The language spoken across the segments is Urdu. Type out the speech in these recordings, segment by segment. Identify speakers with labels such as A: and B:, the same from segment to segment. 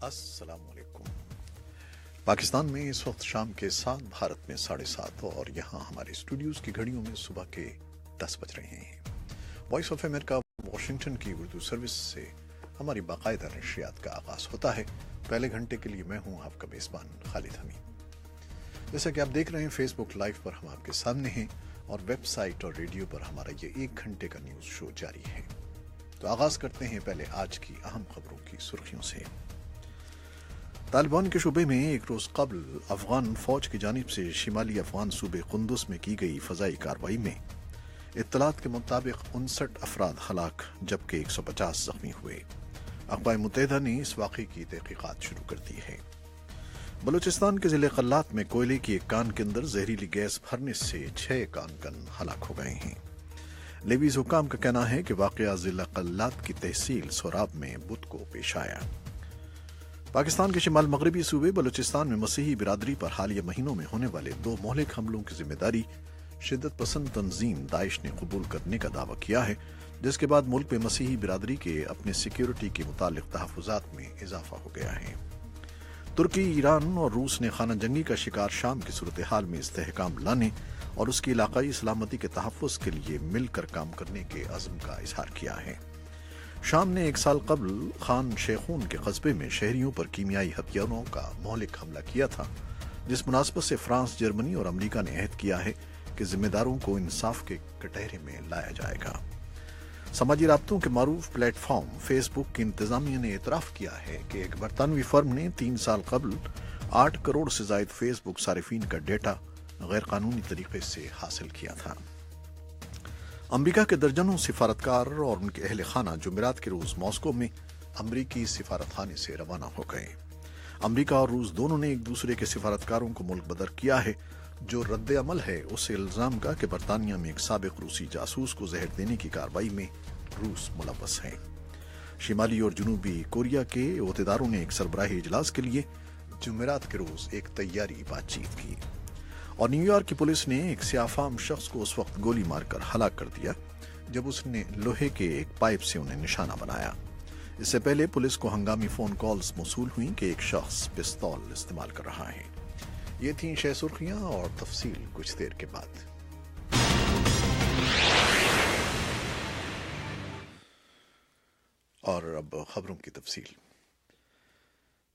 A: السلام علیکم۔ پاکستان میں اس وقت شام کے 7، بھارت میں 7:30 اور یہاں ہمارے اسٹوڈیوز کی گھڑیوں میں صبح کے 10 بج رہے ہیں۔ وائس آف امریکہ واشنگٹن کی اردو سروس سے ہماری باقاعدہ نشریات کا آغاز ہوتا ہے۔ پہلے گھنٹے کے لیے میں ہوں آپ کا میزبان خالد حمید۔ جیسا کہ آپ دیکھ رہے ہیں فیس بک لائیو پر ہم آپ کے سامنے ہیں اور ویب سائٹ اور ریڈیو پر ہمارا یہ 1 گھنٹے کا نیوز شو جاری ہے۔ تو آغاز کرتے ہیں پہلے آج کی اہم خبروں کی سرخیوں سے۔ طالبان کے شعبے میں ایک روز قبل افغان فوج کی جانب سے شمالی افغان صوبے قندوز میں کی گئی فضائی کارروائی میں اطلاعات کے مطابق 59 افراد ہلاک جبکہ 150 زخمی ہوئے۔ اقوام متحدہ نے اس واقعے کی تحقیقات شروع کر دی ہے۔ بلوچستان کے ضلع قلات میں کوئلے کی ایک کان کے اندر زہریلی گیس بھرنے سے 6 کانکن ہلاک ہو گئے ہیں۔ لیویز حکام کا کہنا ہے کہ واقعہ ضلع قلات کی تحصیل سوراب میں بدھ کو پیش آیا۔ پاکستان کے شمال مغربی صوبے بلوچستان میں مسیحی برادری پر حالیہ مہینوں میں ہونے والے 2 مہلک حملوں کی ذمہ داری شدت پسند تنظیم داعش نے قبول کرنے کا دعویٰ کیا ہے، جس کے بعد ملک میں مسیحی برادری کے اپنے سیکیورٹی کے متعلق تحفظات میں اضافہ ہو گیا ہے۔ ترکی، ایران اور روس نے خانہ جنگی کا شکار شام کی صورتحال میں استحکام لانے اور اس کی علاقائی سلامتی کے تحفظ کے لیے مل کر کام کرنے کے عزم کا اظہار کیا ہے۔ شام نے 1 سال قبل خان شیخون کے قصبے میں شہریوں پر کیمیائی ہتھیاروں کا مہلک حملہ کیا تھا، جس مناسبت سے فرانس، جرمنی اور امریکہ نے عہد کیا ہے کہ ذمہ داروں کو انصاف کے کٹہرے میں لایا جائے گا۔ سماجی رابطوں کے معروف پلیٹ فارم فیس بک کی انتظامیہ نے اعتراف کیا ہے کہ ایک برطانوی فرم نے 3 سال قبل 8 کروڑ سے زائد فیس بک صارفین کا ڈیٹا غیر قانونی طریقے سے حاصل کیا تھا۔ امریکہ کے درجنوں سفارتکار اور ان کے اہل خانہ جمعرات کے روز ماسکو میں امریکی سفارت خانے سے روانہ ہو گئے۔ امریکہ اور روس دونوں نے ایک دوسرے کے سفارتکاروں کو ملک بدر کیا ہے، جو رد عمل ہے اس الزام کا کہ برطانیہ میں ایک سابق روسی جاسوس کو زہر دینے کی کارروائی میں روس ملوث ہے۔ شمالی اور جنوبی کوریا کے عہدیداروں نے ایک سربراہی اجلاس کے لیے جمعرات کے روز ایک طیاری بات چیت کی، اور نیو یارک کی پولیس نے ایک سیاہ فام شخص کو اس وقت گولی مار کر ہلاک کر دیا جب اس نے لوہے کے ایک پائپ سے انہیں نشانہ بنایا۔ اس سے پہلے پولیس کو ہنگامی فون کالز موصول ہوئیں کہ ایک شخص پستول استعمال کر رہا ہے۔ یہ تھیں 6 سرخیاں اور تفصیل کچھ دیر کے بعد۔ اور اب خبروں کی تفصیل۔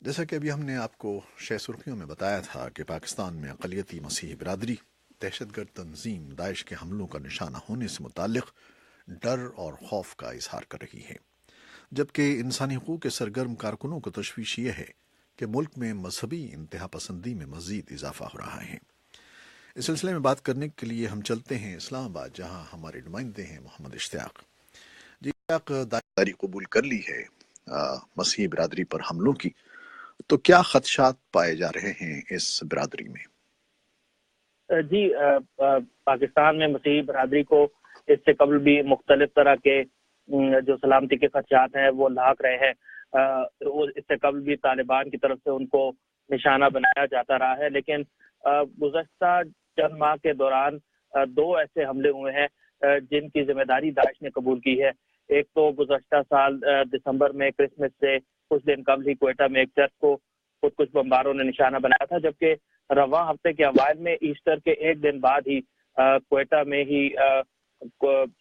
A: جیسا کہ ابھی ہم نے آپ کو 6 سرخیوں میں بتایا تھا کہ پاکستان میں اقلیتی مسیحی برادری دہشت گرد تنظیم داعش کے حملوں کا نشانہ ہونے سے متعلق ڈر اور خوف کا اظہار کر رہی ہے، جبکہ انسانی حقوق کے سرگرم کارکنوں کو تشویش یہ ہے کہ ملک میں مذہبی انتہا پسندی میں مزید اضافہ ہو رہا ہے۔ اس سلسلے میں بات کرنے کے لیے ہم چلتے ہیں اسلام آباد، جہاں ہمارے نمائندے ہیں محمد اشتیاق جی۔ داعش قبول کر لی ہے مسیحی برادری پر حملوں کی، تو کیا خدشات پائے جا رہے ہیں اس برادری میں؟
B: جی، پاکستان میں مسیحی برادری کو اس سے قبل بھی مختلف طرح کے جو سلامتی کے خدشات ہیں وہ لاحق رہے ہیں۔ اس سے قبل بھی طالبان کی طرف سے ان کو نشانہ بنایا جاتا رہا ہے، لیکن گزشتہ چند ماہ کے دوران 2 ایسے حملے ہوئے ہیں جن کی ذمہ داری داعش نے قبول کی ہے۔ ایک تو گزشتہ سال دسمبر میں کرسمس سے کچھ دن قبل ہی کوئٹہ میں ایک چرچ کو کچھ بمباروں نے نشانہ بنایا تھا، جبکہ رواں ہفتے کے اوائل میں ایسٹر کے 1 دن بعد ہی کوئٹہ میں ہی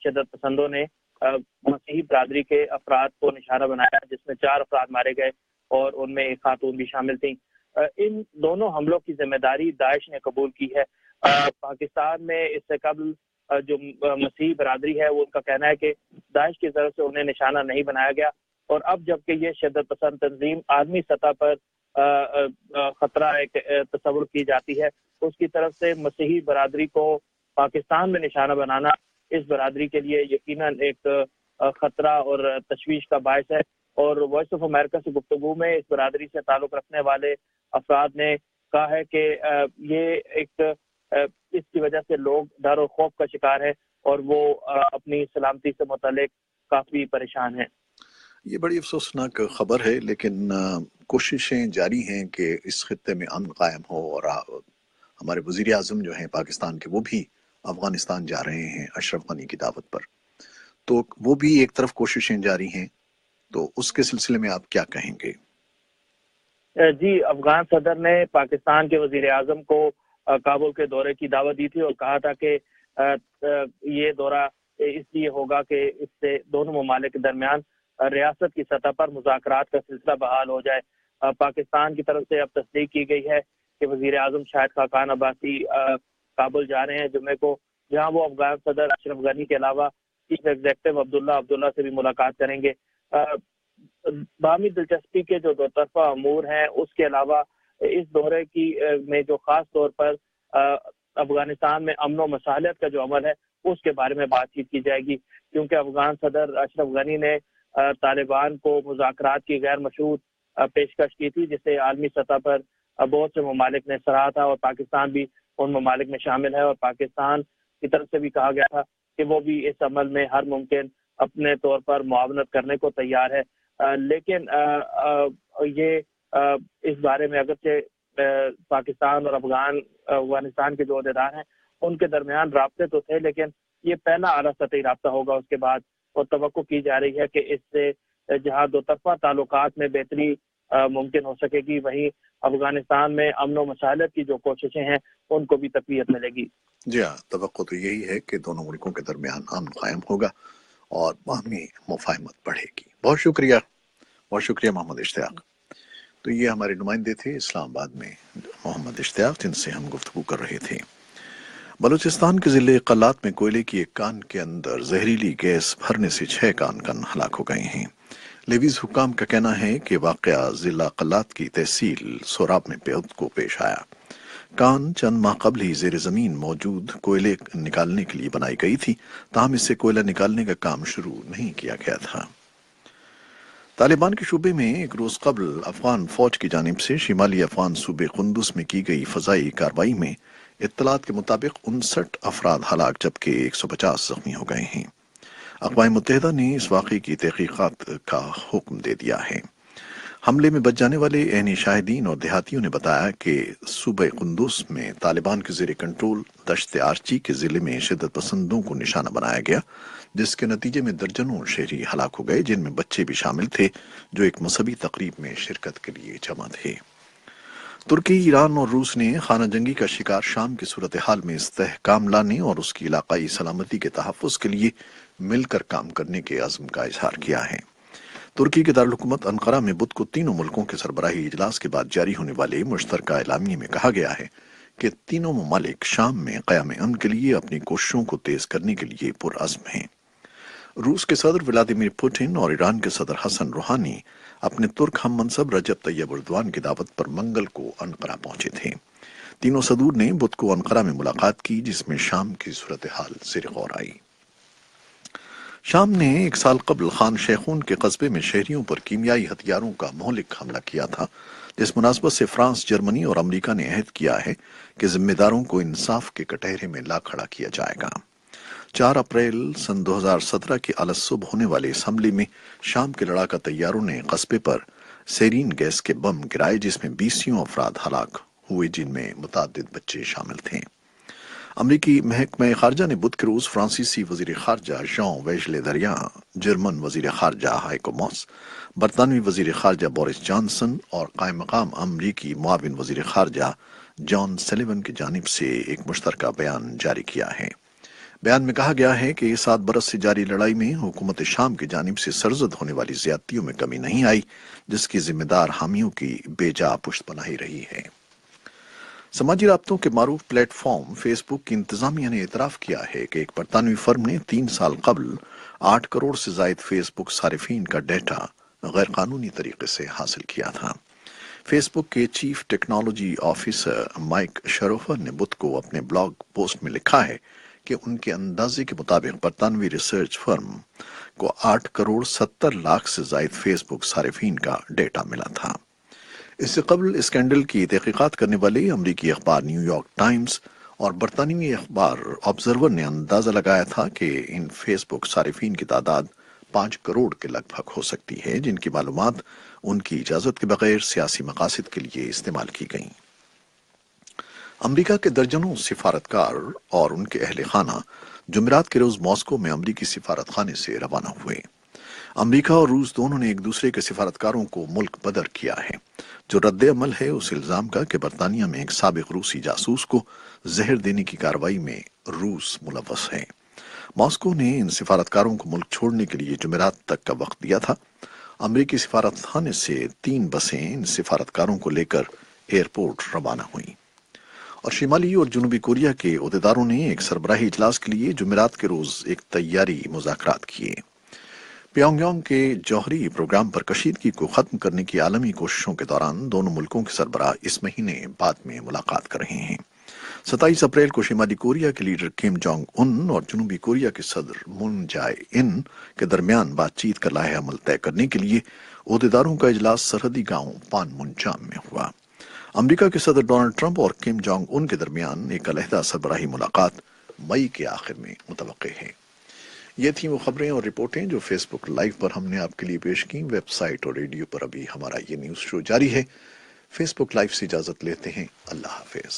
B: شدت پسندوں نے مسیحی برادری کے افراد کو نشانہ بنایا، جس میں 4 افراد مارے گئے اور ان میں ایک خاتون بھی شامل تھیں۔ ان دونوں حملوں کی ذمہ داری داعش نے قبول کی ہے۔ پاکستان میں اس سے قبل جو مسیحی برادری ہے وہ ان کا کہنا ہے کہ داعش کی طرف سے انہیں نشانہ نہیں بنایا گیا، اور اب جبکہ یہ شدت پسند تنظیم عالمی سطح پر خطرہ ایک تصور کی جاتی ہے، اس کی طرف سے مسیحی برادری کو پاکستان میں نشانہ بنانا اس برادری کے لیے یقیناً ایک خطرہ اور تشویش کا باعث ہے۔ اور وائس آف امریکہ سے گفتگو میں اس برادری سے تعلق رکھنے والے افراد نے کہا ہے کہ یہ ایک اس کی وجہ سے لوگ ڈر اور خوف کا شکار ہے اور وہ اپنی سلامتی سے متعلق کافی پریشان ہیں۔
A: یہ بڑی افسوسناک خبر ہے، لیکن کوششیں جاری ہیں کہ اس خطے میں امن قائم ہو، اور ہمارے وزیر اعظم جو ہیں پاکستان کے وہ بھی افغانستان جا رہے ہیں اشرف غنی کی دعوت پر، تو وہ بھی ایک طرف کوششیں جاری ہیں، تو اس کے سلسلے میں آپ کیا کہیں گے؟
B: جی، افغان صدر نے پاکستان کے وزیر اعظم کو کابل کے دورے کی دعوت دی تھی اور کہا تھا کہ یہ دورہ اس لیے ہوگا کہ اس سے دونوں ممالک کے درمیان ریاست کی سطح پر مذاکرات کا سلسلہ بحال ہو جائے۔ پاکستان کی طرف سے اب تصدیق کی گئی ہے کہ وزیر اعظم شاہد خاقان عباسی کابل جا رہے ہیں جمعے کو، جہاں وہ افغان صدر اشرف غنی کے علاوہ چیف ایگزیکٹو عبداللہ سے بھی ملاقات کریں گے۔ باہمی دلچسپی کے جو دو طرفہ امور ہیں، اس کے علاوہ اس دورے کی میں جو خاص طور پر افغانستان میں امن و مصالحت کا جو عمل ہے اس کے بارے میں بات چیت کی جائے گی، کیونکہ افغان صدر اشرف غنی نے طالبان کو مذاکرات کی غیر مشروط پیشکش کی تھی، جسے عالمی سطح پر بہت سے ممالک نے سراہا تھا اور پاکستان بھی ان ممالک میں شامل ہے، اور پاکستان کی طرف سے بھی کہا گیا تھا کہ وہ بھی اس عمل میں ہر ممکن اپنے طور پر معاونت کرنے کو تیار ہے۔ لیکن یہ اس بارے میں اگرچہ پاکستان اور افغانستان کے جو عہدیدار ہیں ان کے درمیان رابطے تو تھے، لیکن یہ پہلا اعلیٰ سطحی رابطہ ہوگا اس کے بعد، اور توقع کی جا رہی ہے کہ اس سے جہاں دو طرفہ تعلقات میں بہتری ممکن ہو سکے گی، وہیں افغانستان میں امن و مصالحت کی جو کوششیں ہیں ان کو بھی تقویت ملے گی۔
A: جی ہاں، توقع تو یہی ہے کہ دونوں ملکوں کے درمیان امن قائم ہوگا اور باہمی مفاہمت بڑھے گی۔ بہت شکریہ محمد اشتیاق۔ تو یہ ہمارے نمائندے تھے اسلام آباد میں محمد اشتیاق، جن سے ہم گفتگو کر رہے تھے۔ بلوچستان کے ضلع قلات میں کوئلے کی ایک کان کے اندر زہریلی گیس بھرنے سے 6 کان ہلاک ہو گئے ہیں۔ لیویز حکام کا کہنا ہے کہ واقعہ ضلع قلات کی تحصیل سوراب میں کو پیش آیا۔ کان چند ماہ قبل ہی زیر زمین موجود کوئلے نکالنے کے لیے بنائی گئی تھی، تاہم اس سے کوئلہ نکالنے کا کام شروع نہیں کیا گیا تھا۔ طالبان کے شعبے میں ایک روز قبل افغان فوج کی جانب سے شمالی افغان صوبے قندوز میں کی گئی فضائی کارروائی میں اطلاعات کے مطابق 59 افراد ہلاک جبکہ 150 زخمی ہو گئے ہیں۔ اقوام متحدہ نے اس واقعے کی تحقیقات کا حکم دے دیا ہے۔ حملے میں بچ جانے والے عینی شاہدین اور دیہاتیوں نے بتایا کہ صوبہ قندوز میں طالبان کے زیر کنٹرول دشت آرچی کے ضلع میں شدت پسندوں کو نشانہ بنایا گیا، جس کے نتیجے میں درجنوں شہری ہلاک ہو گئے، جن میں بچے بھی شامل تھے جو ایک مذہبی تقریب میں شرکت کے لیے جمع تھے۔ ترکی، ایران اور روس نے خانہ جنگی کا شکار شام کی صورتحال میں استحکام لانے اور اس کی علاقائی سلامتی کے تحفظ کے لیے مل کر کام کرنے کے عزم کا اظہار کیا ہے۔ ترکی کے دارالحکومت انقرہ میں بدھ کو تینوں ملکوں کے سربراہی اجلاس کے بعد جاری ہونے والے مشترکہ اعلامیے میں کہا گیا ہے کہ تینوں ممالک شام میں قیام امن کے لیے اپنی کوششوں کو تیز کرنے کے لیے پرعزم ہیں۔ روس کے صدر ولادیمیر پوٹن اور ایران کے صدر حسن روحانی اپنے ترک ہم منصب رجب طیب اردوان کی دعوت پر منگل کو انقرہ پہنچے تھے۔ تینوں صدور نے بدھ کو انقرہ میں ملاقات کی، جس میں شام کی صورتحال زیر غور آئی۔ شام نے 1 سال قبل خان شیخون کے قصبے میں شہریوں پر کیمیائی ہتھیاروں کا مہلک حملہ کیا تھا، جس مناسبت سے فرانس، جرمنی اور امریکہ نے عہد کیا ہے کہ ذمہ داروں کو انصاف کے کٹہرے میں لا کھڑا کیا جائے گا۔ 4 اپریل سن 2017 کی الصبح ہونے والے اس حملے میں شام کے لڑاکا طیاروں نے قصبے پر سیرین گیس کے بم گرائے، جس میں 20 افراد ہلاک ہوئے، جن میں متعدد بچے شامل تھے۔ امریکی محکمہ خارجہ نے بدھ کے روز فرانسیسی وزیر خارجہ ژان ویش لے دریان، جرمن وزیر خارجہ ہائیکو ماس، برطانوی وزیر خارجہ بورس جانسن اور قائم مقام امریکی معاون وزیر خارجہ جان سلیون کی جانب سے ایک مشترکہ بیان جاری کیا ہے۔ بیان میں کہا گیا ہے کہ 7 برس سے جاری لڑائی میں حکومت شام کی جانب سے سرزد ہونے والی زیادتیوں میں کمی نہیں آئی، جس کی ذمہ دار حامیوں کی بے جا پشت پناہی رہی ہے۔ سماجی رابطوں کے معروف پلیٹ فارم فیس بک کی انتظامیہ نے اعتراف کیا ہے کہ ایک برطانوی فرم نے 3 سال قبل 8 کروڑ سے زائد فیس بک صارفین کا ڈیٹا غیر قانونی طریقے سے حاصل کیا تھا۔ فیس بک کے چیف ٹیکنالوجی آفیسر مائک شروفر نے بدھ کو اپنے بلاگ پوسٹ میں لکھا ہے کہ ان کے اندازے کے مطابق برطانوی ریسرچ فرم کو 8 کروڑ 70 لاکھ سے زائد فیس بک صارفین کا ڈیٹا ملا تھا۔ اس سے قبل اسکینڈل کی تحقیقات کرنے والے امریکی اخبار نیو یارک ٹائمز اور برطانوی اخبار آبزرور نے اندازہ لگایا تھا کہ ان فیس بک صارفین کی تعداد 5 کروڑ کے لگ بھگ ہو سکتی ہے، جن کی معلومات ان کی اجازت کے بغیر سیاسی مقاصد کے لیے استعمال کی گئیں۔ امریکہ کے درجنوں سفارتکار اور ان کے اہل خانہ جمعرات کے روز ماسکو میں امریکی سفارت خانے سے روانہ ہوئے۔ امریکہ اور روس دونوں نے ایک دوسرے کے سفارتکاروں کو ملک بدر کیا ہے، جو رد عمل ہے اس الزام کا کہ برطانیہ میں ایک سابق روسی جاسوس کو زہر دینے کی کارروائی میں روس ملوث ہے۔ ماسکو نے ان سفارتکاروں کو ملک چھوڑنے کے لیے جمعرات تک کا وقت دیا تھا۔ امریکی سفارت خانے سے 3 بسیں ان سفارتکاروں کو لے کر ایئرپورٹ روانہ ہوئیں، اور شمالی اور جنوبی کوریا کے عہدیداروں نے ایک سربراہی اجلاس کے لیے جمعرات کے روز ایک تیاری مذاکرات کیے۔ پیونگ یانگ کے جوہری پروگرام پر کشیدگی کو ختم کرنے کی عالمی کوششوں کے دوران دونوں ملکوں کے سربراہ اس مہینے بعد میں ملاقات کر رہے ہیں۔ 27 اپریل کو شمالی کوریا کے لیڈر کم جونگ ان اور جنوبی کوریا کے صدر مون جائے ان کے درمیان بات چیت کا لائحہ عمل طے کرنے کے لیے عہدیداروں کا اجلاس سرحدی گاؤں پان منجام میں ہوا۔ امریکہ کے صدر ڈونلڈ ٹرمپ اور کم جونگ ان کے درمیان ایک علیحدہ سربراہی ملاقات مئی کے آخر میں متوقع ہے۔ یہ تھیں وہ خبریں اور رپورٹیں جو فیس بک لائیو پر ہم نے آپ کے لیے پیش کی۔ ویب سائٹ اور ریڈیو پر ابھی ہمارا یہ نیوز شو جاری ہے۔ فیس بک لائیو سے اجازت لیتے ہیں۔ اللہ حافظ۔